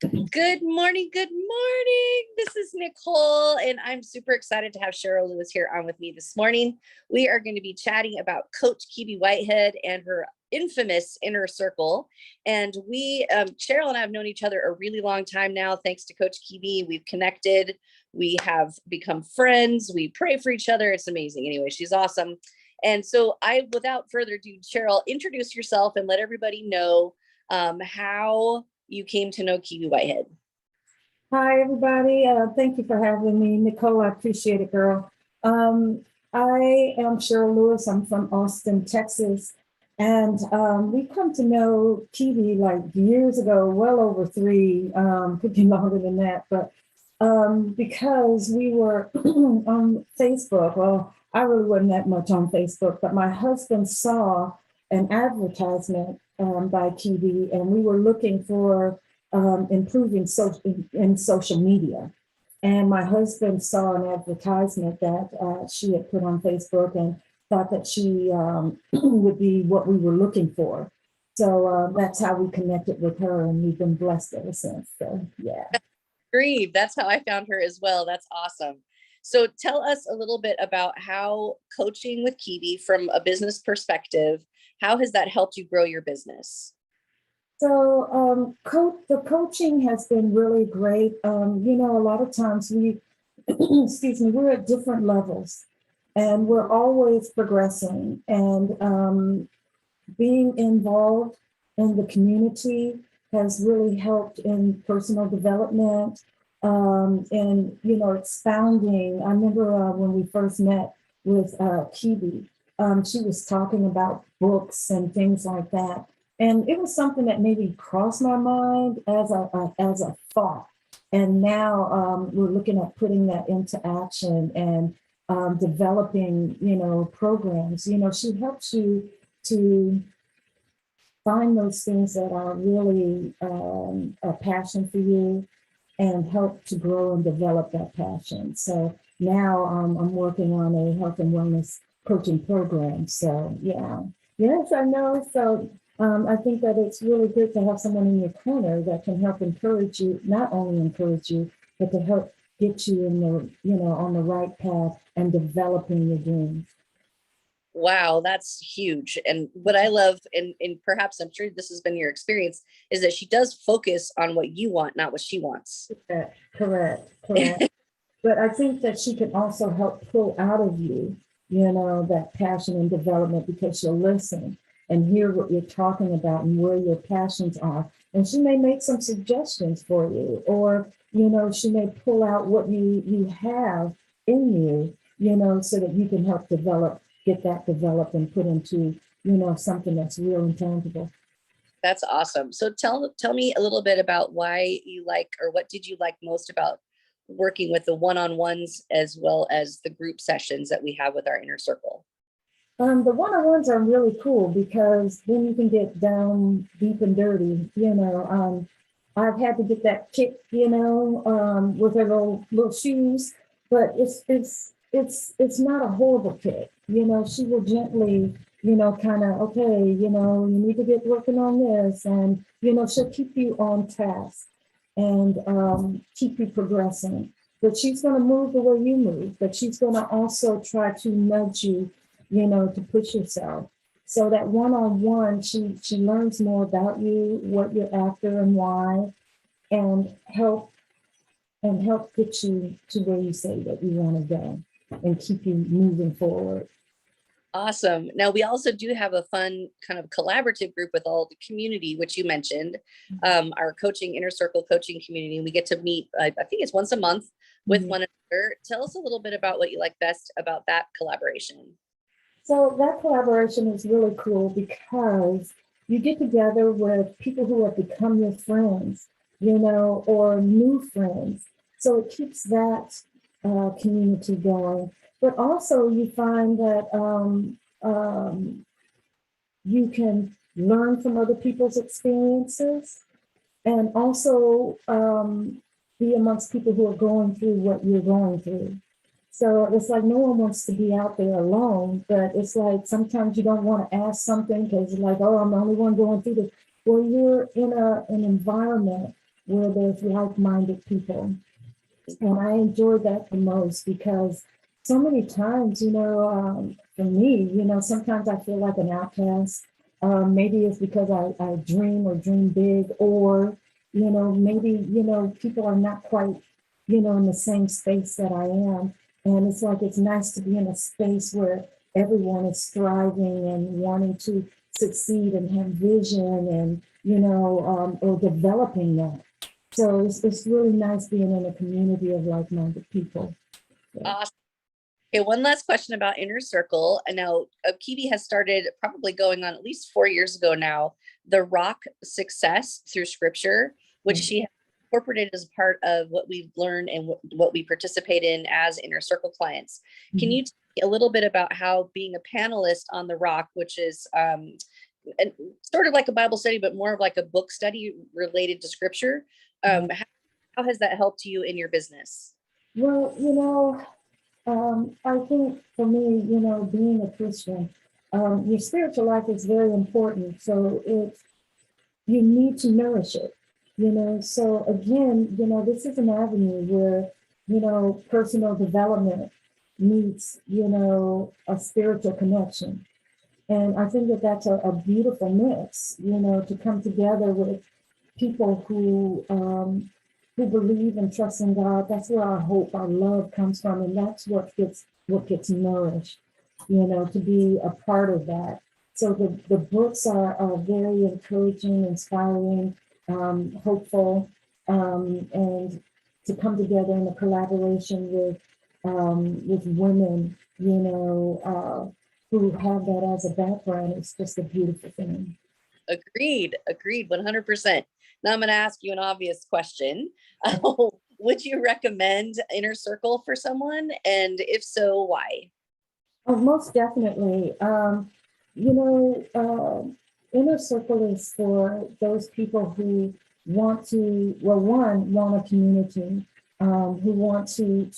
Good morning. Good morning. This is Nicole, and I'm super excited to have Cheryl Lewis here on with me this morning. We are going to be chatting about Coach Kibi Whitehead and her infamous inner circle. And Cheryl and I have known each other a really long time now. Thanks to Coach Kibi, we've connected. We have become friends. We pray for each other. It's amazing. Anyway, she's awesome. And so without further ado, Cheryl, introduce yourself and let everybody know how you came to know Kibi Whitehead. Hi, everybody. Thank you for having me. Nicole, I appreciate it, girl. I am Cheryl Lewis. I'm from Austin, Texas. And we come to know Kibi like years ago, well over three, could be longer than that. But because we were on Facebook, well, I really wasn't that much on Facebook, but my husband saw an advertisement by Kibi, and we were looking for improving in social media. And my husband saw an advertisement that she had put on Facebook and thought that she would be what we were looking for. So that's how we connected with her, and we've been blessed ever since. So, yeah. Agreed. That's how I found her as well. That's awesome. So tell us a little bit about how coaching with Kibi from a business perspective, how has that helped you grow your business? So the coaching has been really great. A lot of times excuse me, we're at different levels and we're always progressing, and being involved in the community has really helped in personal development, and, expounding. I remember when we first met with Kibi, she was talking about books and things like that. And it was something that maybe crossed my mind as a thought. And now we're looking at putting that into action and developing, programs. She helps you to find those things that are really a passion for you and help to grow and develop that passion. So now I'm working on a health and wellness coaching program. So yeah, yes, I know. So I think that it's really good to have someone in your corner that can help encourage you, not only encourage you, but to help get you in on the right path and developing your dreams. Wow, that's huge. And what I love, and perhaps I'm sure this has been your experience, is that she does focus on what you want, not what she wants. Correct. But I think that she can also help pull out of you, that passion and development, because she'll listen and hear what you're talking about and where your passions are. And she may make some suggestions for you, or, she may pull out what you have in you, so that you can help get that developed and put into, something that's real and tangible. That's awesome. So tell me a little bit about why you like, or what did you like most about working with the one-on-ones as well as the group sessions that we have with our inner circle? The one-on-ones are really cool because then you can get down deep and dirty. I've had to get that kick, with her little shoes, but it's not a horrible kick. She will gently, kind of, okay, you need to get working on this, and she'll keep you on task and keep you progressing. But she's going to move the way you move, but she's going to also try to nudge you, to push yourself. So that one-on-one, she learns more about you, what you're after and why, and help get you to where you say that you want to go and keep you moving forward. Awesome. Now, we also do have a fun kind of collaborative group with all the community, which you mentioned, our inner circle coaching community. We get to meet, I think it's once a month with one another. Tell us a little bit about what you like best about that collaboration. So that collaboration is really cool because you get together with people who have become your friends, or new friends. So it keeps that community going. But also you find that you can learn from other people's experiences, and also be amongst people who are going through what you're going through. So it's like no one wants to be out there alone, but it's like sometimes you don't want to ask something because you're like, oh, I'm the only one going through this. Well, you're in an environment where there's like-minded people. And I enjoy that the most because so many times, for me, sometimes I feel like an outcast. Maybe it's because I dream or dream big, or, maybe, people are not quite, in the same space that I am. And it's like, it's nice to be in a space where everyone is striving and wanting to succeed and have vision and, or developing that. So it's really nice being in a community of like-minded people. Yeah. Awesome. Okay, one last question about Inner Circle. And now Kibi has started, probably going on at least 4 years ago now, the Rock Success through Scripture, which Mhm. she has incorporated as part of what we've learned and what we participate in as Inner Circle clients. Can you tell me a little bit about how being a panelist on the Rock, which is and sort of like a Bible study, but more of like a book study related to Scripture, how has that helped you in your business? Well, I think for me, being a Christian, your spiritual life is very important. So you need to nourish it, So again, this is an avenue where, personal development meets, a spiritual connection. And I think that that's a beautiful mix, to come together with people who believe and trust in God. That's where our hope, our love comes from, and that's what gets nourished. To be a part of that. So the books are very encouraging, inspiring, hopeful, and to come together in a collaboration with women, who have that as a background. It's just a beautiful thing. Agreed, 100%. Now I'm going to ask you an obvious question. Would you recommend Inner Circle for someone? And if so, why? Oh, most definitely. Inner circle is for those people who want to, well, one, want a community, who want to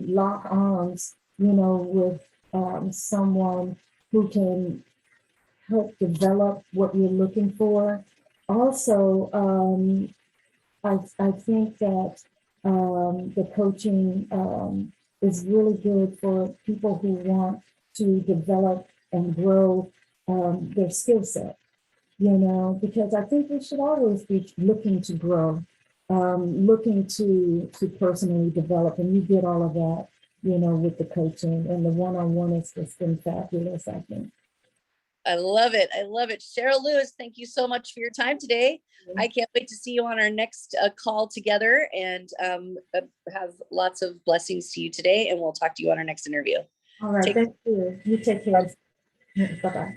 lock arms, with someone who can help develop what you're looking for. Also, I think that the coaching is really good for people who want to develop and grow their skill set, because I think we should always be looking to grow, looking to personally develop, and you get all of that, with the coaching, and the one-on-one is just been fabulous, I think. I love it. I love it. Cheryl Lewis, thank you so much for your time today. I can't wait to see you on our next call together, and have lots of blessings to you today. And we'll talk to you on our next interview. All right, thank you. You take care. Bye-bye.